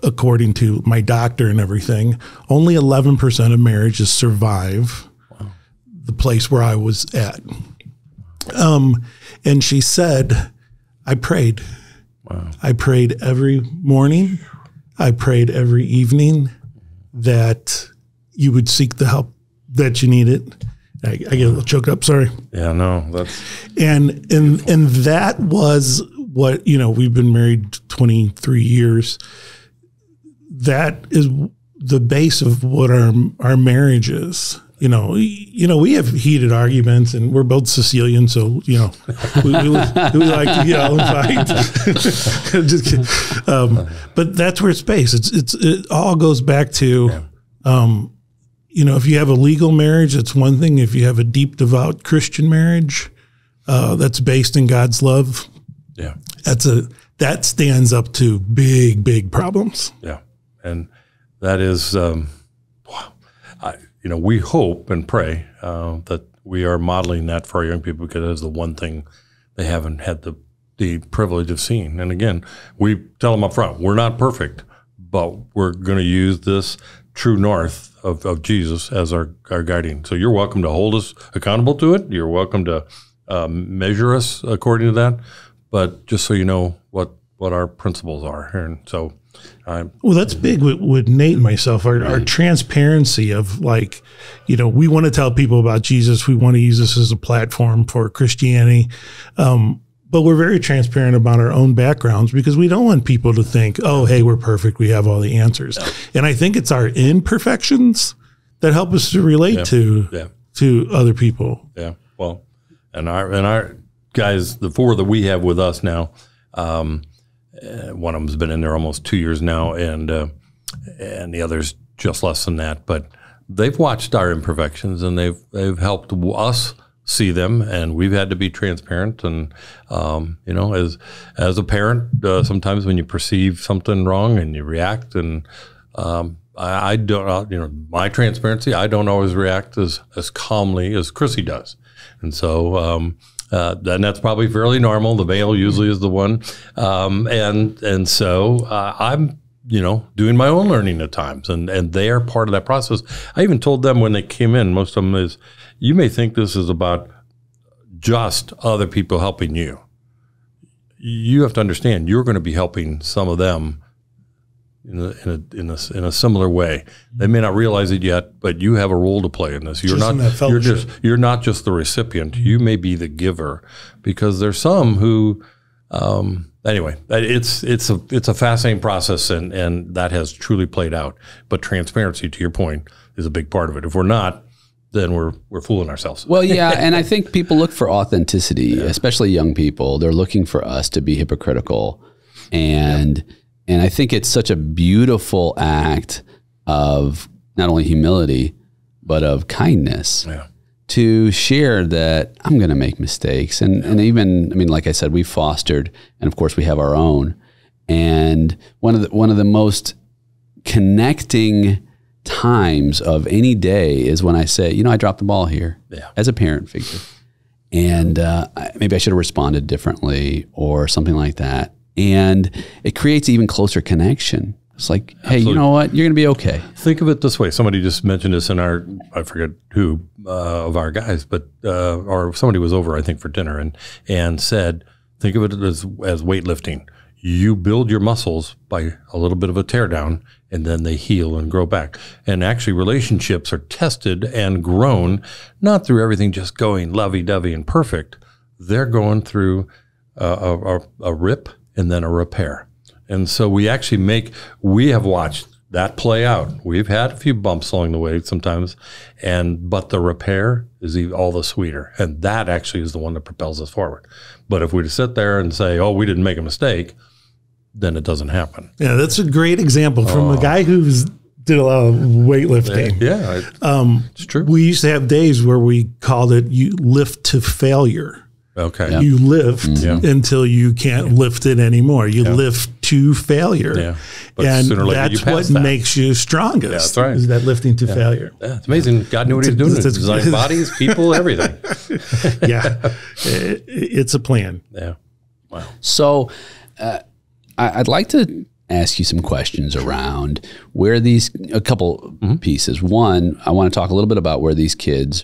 according to my doctor and everything, only 11% of marriages survive the place where I was at. And she said, I prayed. Wow. I prayed every morning. I prayed every evening that you would seek the help that you needed. I get a little choked up. Sorry. Yeah, no, that's. And that was what, we've been married 23 years. That is the base of what our marriage is. We have heated arguments, and we're both Sicilian, so we like to yell and fight. Just kidding. But that's where it's based. It all goes back to, if you have a legal marriage, it's one thing. If you have a deep, devout Christian marriage, that's based in God's love, that stands up to big, big problems. Yeah. And that is, we hope and pray that we are modeling that for our young people, because it is the one thing they haven't had the privilege of seeing. And again, we tell them up front, we're not perfect, but we're going to use this true north of Jesus as our guiding. So you're welcome to hold us accountable to it. You're welcome to measure us according to that. But just so you know what our principles are. And so that's big with Nate and myself, our transparency of we want to tell people about Jesus. We want to use this as a platform for Christianity. But we're very transparent about our own backgrounds, because we don't want people to think, oh, hey, we're perfect. We have all the answers. Yeah. And I think it's our imperfections that help us to relate to other people. Yeah. Well, and our guys, the four that we have with us now, one of them's been in there almost 2 years now, and the other's just less than that. But they've watched our imperfections, and they've helped us see them, and we've had to be transparent. And as a parent, sometimes when you perceive something wrong and you react, and I don't, my transparency, I don't always react as calmly as Chrissy does, and so then that's probably fairly normal. The male usually is the one. And so I'm, doing my own learning at times, and they are part of that process. I even told them when they came in, most of them is, you may think this is about just other people helping you. You have to understand you're going to be helping some of them in a similar way. They may not realize it yet, but you have a role to play in this. You're not just the recipient. You may be the giver, because there's some who anyway, it's a fascinating process, and that has truly played out. But transparency, to your point, is a big part of it. If we're not, then we're fooling ourselves. Well, yeah, and I think people look for authenticity, especially young people. They're looking for us to be hypocritical, and I think it's such a beautiful act of not only humility, but of kindness to share that I'm going to make mistakes. And even, I mean, like I said, we fostered, and of course we have our own. And one of the most connecting times of any day is when I say, I dropped the ball here as a parent figure. And maybe I should have responded differently or something like that. And it creates even closer connection. It's like, hey, you know what? You're going to be okay. Think of it this way. Somebody just mentioned this in I forget who of our guys, but or somebody was over, I think, for dinner and said, think of it as weightlifting. You build your muscles by a little bit of a tear down, and then they heal and grow back. And actually, relationships are tested and grown, not through everything just going lovey-dovey and perfect. They're going through a rip and then a repair. And so we have watched that play out. We've had a few bumps along the way sometimes, but the repair is all the sweeter. And that actually is the one that propels us forward. But if we just sit there and say, we didn't make a mistake, then it doesn't happen. Yeah, that's a great example from a guy who's did a lot of weightlifting. Yeah, it's true. We used to have days where we called it you lift to failure. Okay. Yep. You lift until you can't lift it anymore. You lift to failure. Yeah. But and that's what makes you strongest. Yeah, that's right. Is that lifting to failure. Yeah, it's amazing. God knew what he was doing. Designing bodies, people, everything. It's a plan. Yeah. Wow. So I'd like to ask you some questions around a couple pieces. One, I want to talk a little bit about where these kids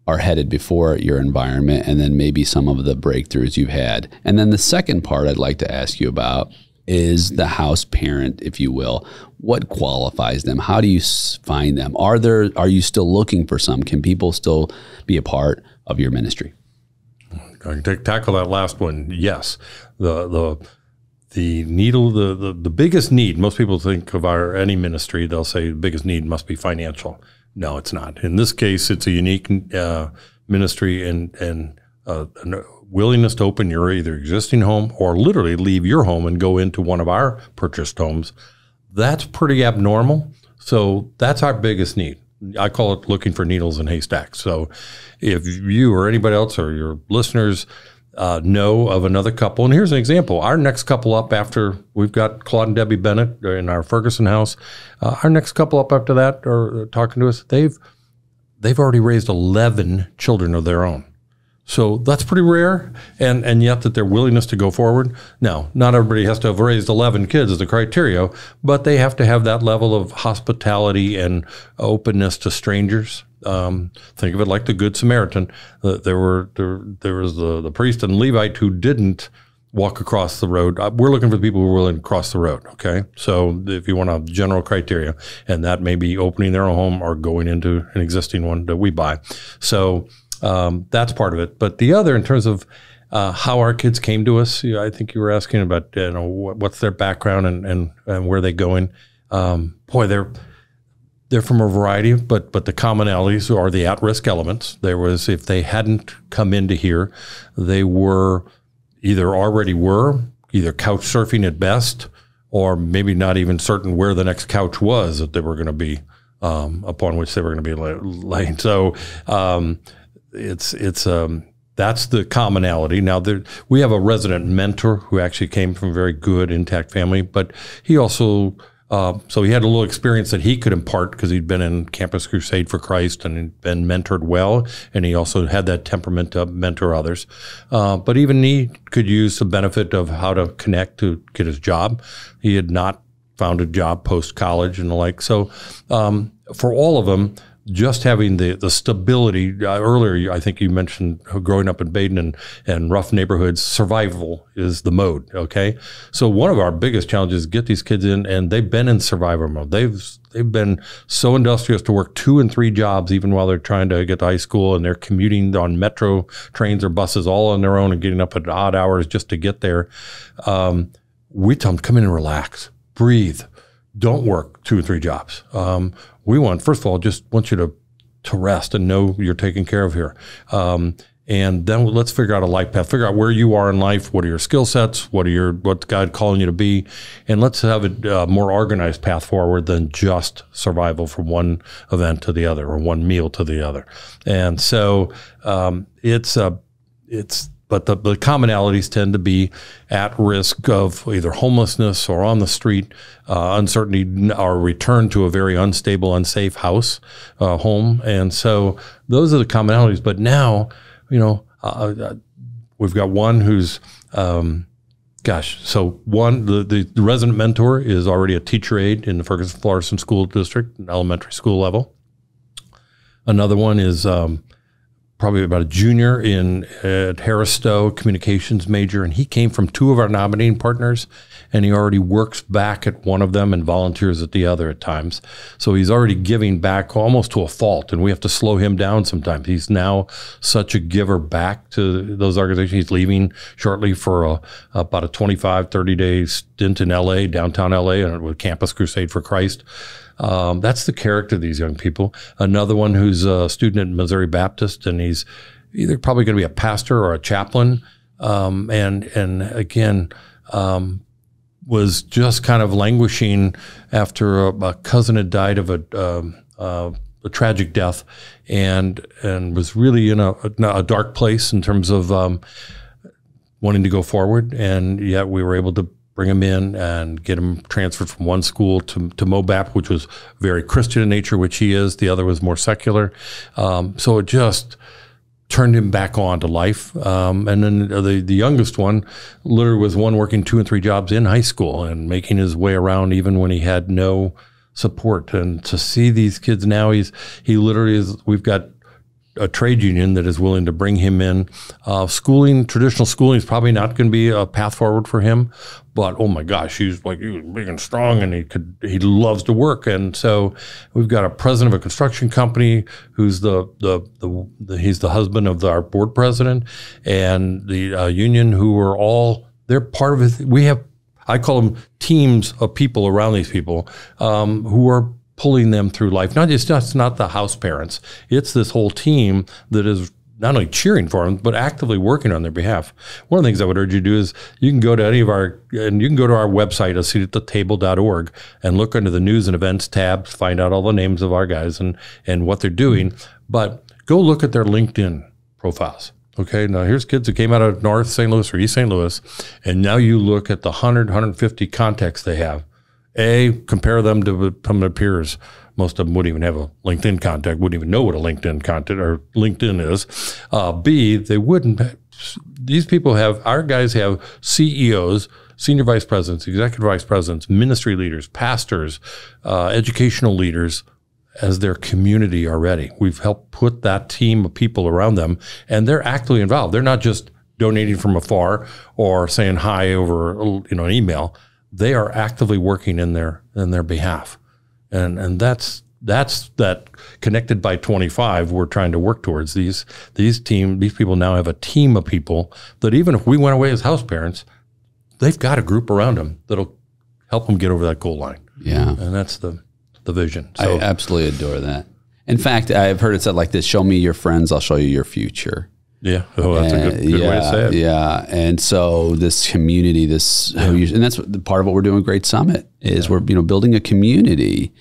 are headed before your environment, and then maybe some of the breakthroughs you've had. And then the second part I'd like to ask you about is the house parent, if you will. What qualifies them? How do you find them? Are you still looking for some? Can people still be a part of your ministry? I can tackle that last one. Yes. The needle, the biggest need, most people think of any ministry, they'll say the biggest need must be financial. No, it's not. In this case, it's a unique ministry and a willingness to open your either existing home or literally leave your home and go into one of our purchased homes. That's pretty abnormal. So that's our biggest need. I call it looking for needles in haystacks. So if you or anybody else or your listeners know of another couple, and here's an example. Our next couple up after we've got Claude and Debbie Bennett in our Ferguson house, our next couple up after that are talking to us. They've already raised 11 children of their own. So that's pretty rare, and yet that their willingness to go forward. Now, not everybody has to have raised 11 kids as the criteria, but they have to have that level of hospitality and openness to strangers. Think of it like the Good Samaritan. There was the priest and Levite who didn't walk across the road. We're looking for the people who are willing to cross the road. Okay, so if you want a general criteria, and that may be opening their own home or going into an existing one that we buy. So that's part of it. But the other, in terms of how our kids came to us, I think you were asking about what's their background and where they're going. They're from a variety, but the commonalities are the at-risk elements. If they hadn't come into here, they were either couch surfing at best, or maybe not even certain where the next couch was that they were going to be, upon which they were going to be laying. So that's the commonality. Now, we have a resident mentor who actually came from a very good, intact family, but he also So he had a little experience that he could impart because he'd been in Campus Crusade for Christ and he'd been mentored well. And he also had that temperament to mentor others. But even he could use the benefit of how to connect to get his job. He had not found a job post-college and the like. So for all of them, just having the stability, earlier I think you mentioned growing up in Baden and rough neighborhoods, survival is the mode, okay? So one of our biggest challenges is get these kids in, and they've been in survivor mode. They've been so industrious to work 2 and 3 jobs even while they're trying to get to high school, and they're commuting on metro trains or buses all on their own and getting up at odd hours just to get there. We tell them, come in and relax, breathe. Don't work 2 or 3 jobs. We want, first of all, just want you to rest and know you're taken care of here. And then let's figure out a life path, figure out where you are in life. What are your skill sets? What's God calling you to be? And let's have a more organized path forward than just survival from one event to the other or one meal to the other. And so, but the commonalities tend to be at risk of either homelessness or on the street, uncertainty, or return to a very unstable, unsafe home. And so those are the commonalities. But now, we've got one who's, the resident mentor is already a teacher aide in the Ferguson-Florissant School District, elementary school level. Another one is probably about a junior at Harris Stowe, communications major, and he came from 2 of our nominating partners, and he already works back at one of them and volunteers at the other at times. So he's already giving back almost to a fault, and we have to slow him down sometimes. He's now such a giver back to those organizations. He's leaving shortly for about a 25, 30-day stint in L.A., downtown L.A., with Campus Crusade for Christ. That's the character of these young people. Another one who's a student at Missouri Baptist, and he's either probably going to be a pastor or a chaplain. And again, was just kind of languishing after a cousin had died of a tragic death, and was really in a dark place in terms of wanting to go forward. And yet we were able to bring him in and get him transferred from one school to MOBAP, which was very Christian in nature, which he is. The other was more secular. So it just turned him back on to life. And then the youngest one literally was one working 2 and 3 jobs in high school and making his way around even when he had no support. And to see these kids now, he literally is, we've got a trade union that is willing to bring him in. Traditional schooling is probably not going to be a path forward for him, but oh my gosh, he was big and strong, and he loves to work. And so we've got a president of a construction company who's he's the husband of our board president, and the union they're part of it. I call them teams of people around these people who are pulling them through life. It's not the house parents. It's this whole team that is not only cheering for them, but actively working on their behalf. One of the things I would urge you to do is you can go to our website, aseatathetable.org, and look under the news and events tabs, find out all the names of our guys and what they're doing. But go look at their LinkedIn profiles. Okay, now here's kids that came out of North St. Louis or East St. Louis, and now you look at the 150 contacts they have. Compare them to some of their peers. Most of them wouldn't even have a LinkedIn contact, wouldn't even know what a LinkedIn contact or LinkedIn is. B, they wouldn't. Our guys have CEOs, senior vice presidents, executive vice presidents, ministry leaders, pastors, educational leaders as their community already. We've helped put that team of people around them, and they're actively involved. They're not just donating from afar or saying hi over an email. They are actively working in their behalf, and that's that connected by 25 we're trying to work towards. These people now have a team of people that even if we went away as house parents, they've got a group around them that'll help them get over that goal line. Yeah, and that's the vision. So, I absolutely adore that. In fact, I've heard it said like this: "Show me your friends, I'll show you your future." Yeah, that's a good way to say it. Yeah, and so this community, and that's part of what we're doing with Great Summit is we're building a community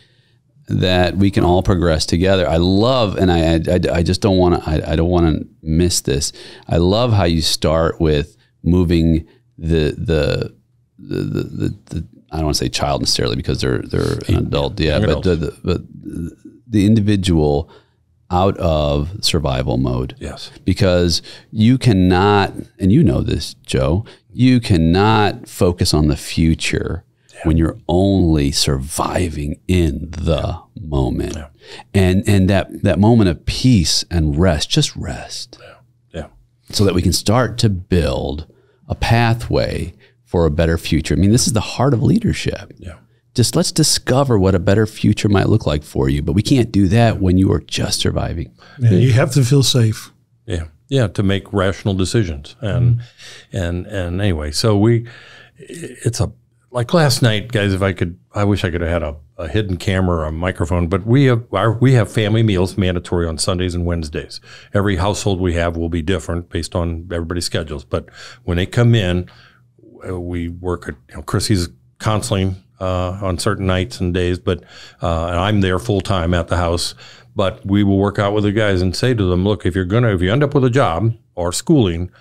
that we can all progress together. I love, and I just don't want to. I don't want to miss this. I love how you start with moving the I don't want to say child necessarily because they're an adult. Yeah. Young But the individual out of survival mode. Yes. Because you cannot, and you know this, Joe, you cannot focus on the future when you're only surviving in the moment. Yeah. And that moment of peace and rest, just rest. Yeah. So that we can start to build a pathway for a better future. I mean, this is the heart of leadership. Yeah. Just let's discover what a better future might look like for you. But we can't do that when you are just surviving. Yeah, you have to feel safe. Yeah. Yeah. To make rational decisions. And anyway, so like last night, guys, I wish I could have had a hidden camera or a microphone, but we have family meals mandatory on Sundays and Wednesdays. Every household we have will be different based on everybody's schedules. But when they come in, we work at, Chrissy's counseling on certain nights and days, but and I'm there full time at the house. But we will work out with the guys and say to them, look, if you end up with a job or schooling,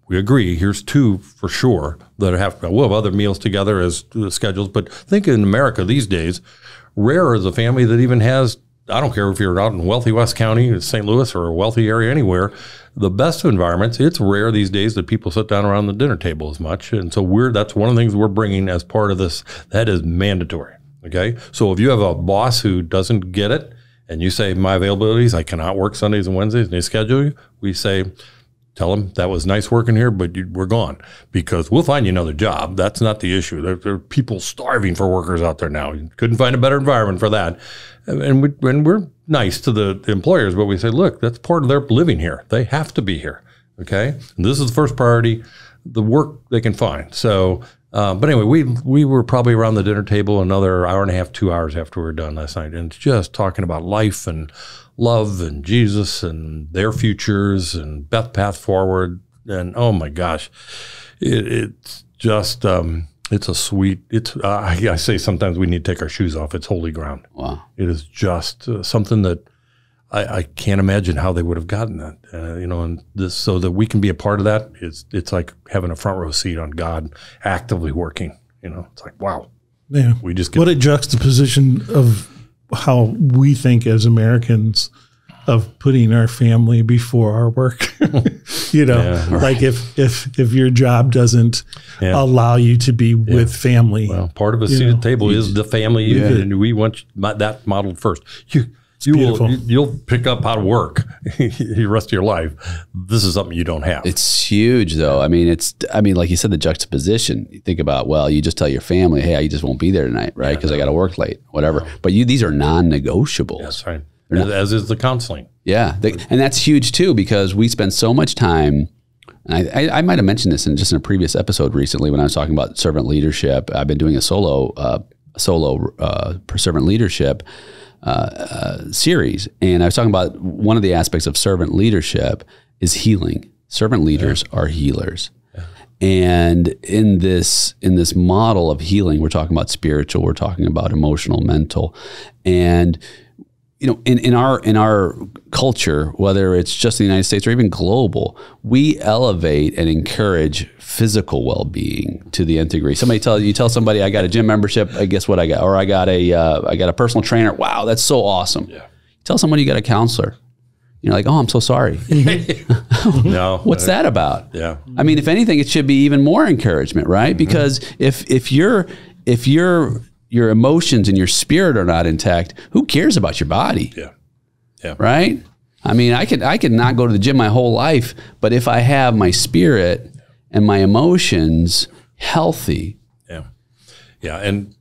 we agree, here's 2 for sure that we'll have other meals together as schedules. But think in America these days, rare is a family that even has, I don't care if you're out in wealthy West County, St. Louis, or a wealthy area anywhere, the best of environments, it's rare these days that people sit down around the dinner table as much. And so that's one of the things we're bringing as part of this. That is mandatory, okay? So if you have a boss who doesn't get it and you say, my availabilities, I cannot work Sundays and Wednesdays, and they schedule you, we say, tell them that was nice working here, but we're gone because we'll find you another job. That's not the issue. There are people starving for workers out there now. You couldn't find a better environment for that. And we're nice to the employers, but we say, look, that's part of their living here. They have to be here. Okay. And this is the first priority, the work they can find. So, but anyway, we were probably around the dinner table another hour and a half, 2 hours after we were done last night, and just talking about life and love and Jesus and their futures and path forward. And oh my gosh, it's just, it's a sweet, I say sometimes we need to take our shoes off. It's holy ground. Wow. It is just something that I can't imagine how they would have gotten that, and this, so that we can be a part of that. It's like having a front row seat on God actively working, it's like, wow. Yeah. We just what a juxtaposition of how we think as Americans of putting our family before our work. Yeah, right. Like if your job doesn't allow you to be with family. Well, part of a seat at the table is the family unit, and we want that modeled first. You'll pick up how to work the rest of your life. This is something you don't have. It's huge though. I mean, like you said, the juxtaposition. You think about, well, you just tell your family, hey, I just won't be there tonight, right? Because I got to work late, whatever. No. But these are non-negotiables. That's right. As is the counseling. Yeah. And that's huge too, because we spend so much time, and I might have mentioned this in a previous episode recently when I was talking about servant leadership. I've been doing a solo servant leadership series. And I was talking about one of the aspects of servant leadership is healing. Servant leaders are healers. Yeah. And in this model of healing, we're talking about spiritual, we're talking about emotional, mental. And in our culture, whether it's just the United States or even global, we elevate and encourage physical well-being to the nth degree. You tell somebody, I got a gym membership, guess what I got? Or I got a personal trainer. Wow, that's so awesome. Yeah. Tell somebody you got a counselor. You're like, oh, I'm so sorry. No. What's that about? Yeah. I mean, if anything, it should be even more encouragement, right? Mm-hmm. Because if your emotions and your spirit are not intact, who cares about your body? Yeah. Yeah. Right? I mean, I could not go to the gym my whole life, but if I have my spirit and my emotions healthy. Yeah. Yeah. And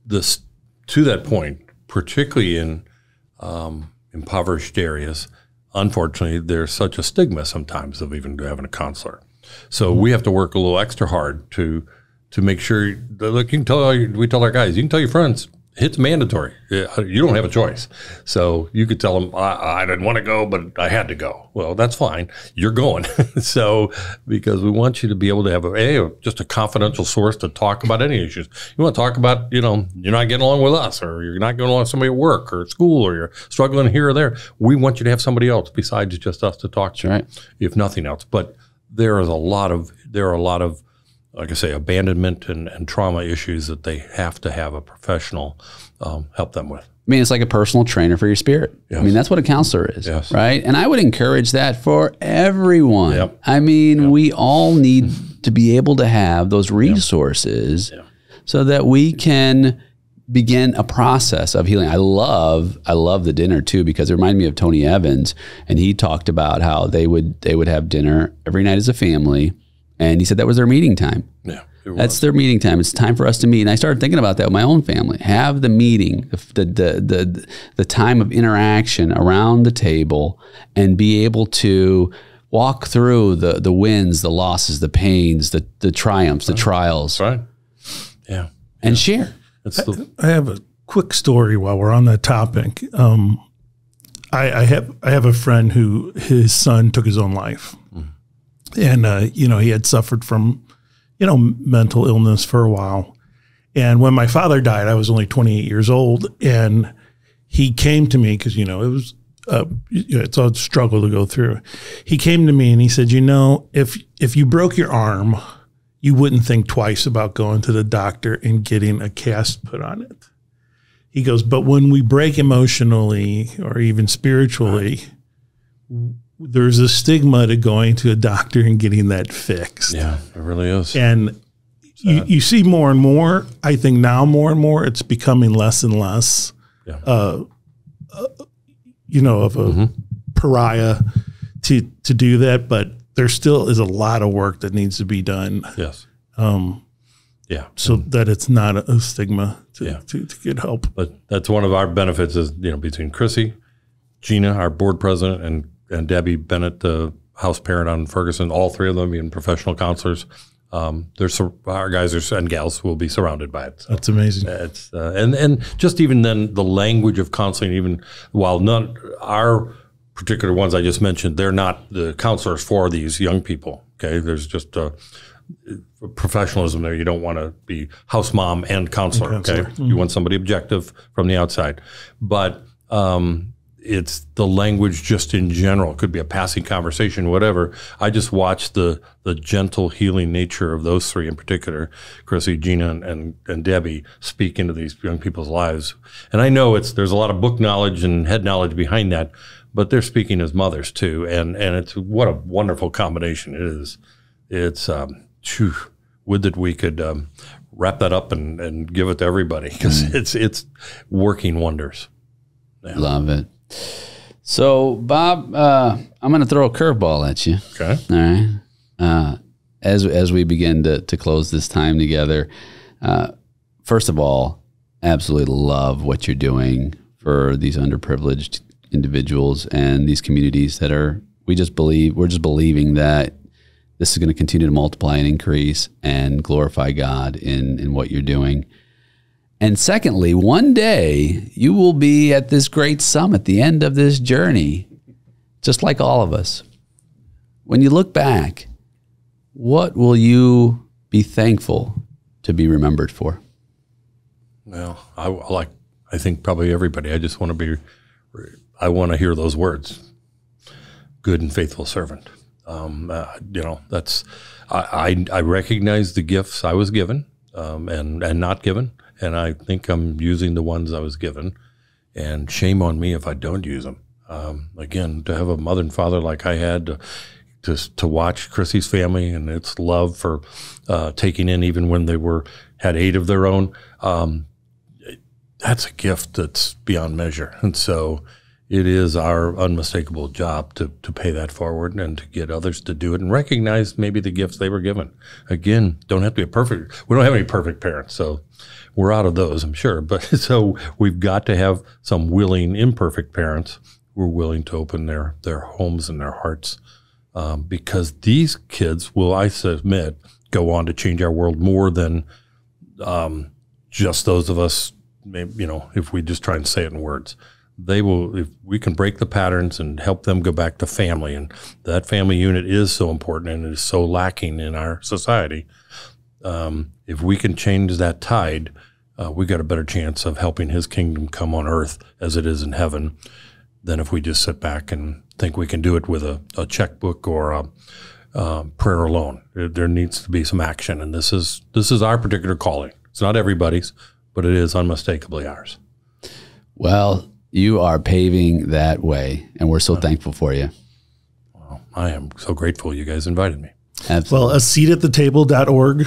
to that point, particularly in impoverished areas, unfortunately, there's such a stigma sometimes of even having a counselor. So we have to work a little extra hard to make sure that, look, we tell our guys, you can tell your friends, it's mandatory. You don't have a choice. So you could tell them, I didn't want to go, but I had to go. Well, that's fine. You're going. So, because we want you to be able to have just a confidential source to talk about any issues. You want to talk about, you're not getting along with us, or you're not getting along with somebody at work or at school, or you're struggling here or there. We want you to have somebody else besides just us to talk to, right, if nothing else. But there are a lot of like I say, abandonment and trauma issues that they have to have a professional help them with. I mean, it's like a personal trainer for your spirit. Yes. I mean, that's what a counselor is, Yes. right? And I would encourage that for everyone. Yep. I mean, we all need to be able to have those resources so that we can begin a process of healing. I love the dinner too, because it reminded me of Tony Evans, and he talked about how they would have dinner every night as a family, and he said that was their meeting time. Yeah. That's their meeting time. It's time for us to meet. And I started thinking about that with my own family. Have the meeting, the time of interaction around the table, and be able to walk through the wins, the losses, the pains, the triumphs, the trials. Right. Yeah. And share. I have a quick story while we're on that topic. I have a friend who his son took his own life, and he had suffered from mental illness for a while. And when my father died, I was only 28 years old, and he came to me because it was it's a struggle to go through. He came to me and he said, if you broke your arm, you wouldn't think twice about going to the doctor and getting a cast put on it. He goes, but when we break emotionally or even spiritually, there's a stigma to going to a doctor and getting that fixed. Yeah, it really is. And you see more and more, I think now more and more, it's becoming less and less, of a pariah to do that. But there still is a lot of work that needs to be done. Yes. So that it's not a stigma to get help. But that's one of our benefits is, between Chrissy, Gina, our board president, and Debbie Bennett, the house parent on Ferguson, all three of them being professional counselors. Our guys and gals will be surrounded by it. So that's amazing. It's and just even then the language of counseling, even while none our particular ones I just mentioned, they're not the counselors for these young people. Okay, there's just professionalism there. You don't want to be house mom and counselor. Okay, you want somebody objective from the outside, but it's the language just in general. It could be a passing conversation, whatever. I just watched the gentle healing nature of those three in particular, Chrissy, Gina, and Debbie, speak into these young people's lives. And I know there's a lot of book knowledge and head knowledge behind that, but they're speaking as mothers too. And it's what a wonderful combination it is. It's would that we could wrap that up and give it to everybody, because it's working wonders. Yeah. Love it. So, Bob, I'm going to throw a curveball at you. Okay. All right. As we begin to close this time together, first of all, absolutely love what you're doing for these underprivileged individuals and these communities that we're just believing that this is going to continue to multiply and increase and glorify God in what you're doing. And secondly, one day you will be at this great summit, the end of this journey, just like all of us. When you look back, what will you be thankful to be remembered for? Well, I think probably everybody. I want to hear those words. Good and faithful servant. That's I recognize the gifts I was given and not given. And I think I'm using the ones I was given, and shame on me if I don't use them. Again, to have a mother and father like I had, to watch Chrissy's family and its love for taking in even when they had 8 of their own, that's a gift that's beyond measure. And so it is our unmistakable job to pay that forward and to get others to do it and recognize maybe the gifts they were given. Again, don't have to be we don't have any perfect parents, so we're out of those, I'm sure. But so we've got to have some willing, imperfect parents who are willing to open their homes and their hearts, because these kids will, I submit, go on to change our world more than just those of us, maybe, if we just try and say it in words. They will, if we can break the patterns and help them go back to family, and that family unit is so important and is so lacking in our society. If we can change that tide, we got a better chance of helping His kingdom come on earth as it is in heaven than if we just sit back and think we can do it with a checkbook or prayer alone. There needs to be some action, and this is our particular calling. It's not everybody's, but it is unmistakably ours. Well, you are paving that way, and we're so thankful for you. Well, I am so grateful you guys invited me. Absolutely. Well, aseatathetable.org.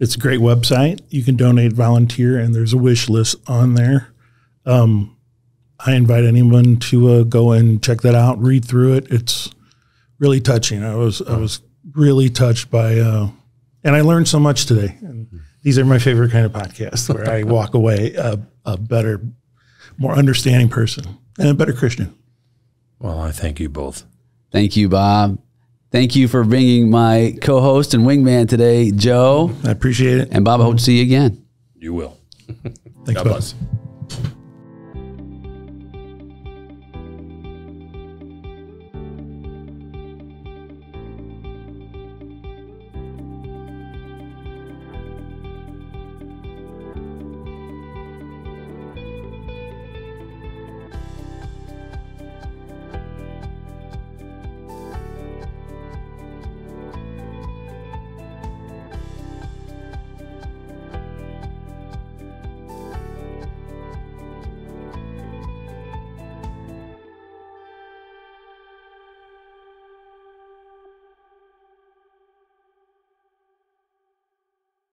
It's a great website. You can donate, volunteer, and there's a wish list on there. I invite anyone to go and check that out, read through it. It's really touching. I was really touched by, and I learned so much today. And these are my favorite kind of podcasts where I walk away a better, more understanding person and a better Christian. Well, I thank you both. Thank you, Bob. Thank you for bringing my co-host and wingman today, Joe. I appreciate it. And Bob, I hope to see you again. You will. Thanks, God Bob. bless.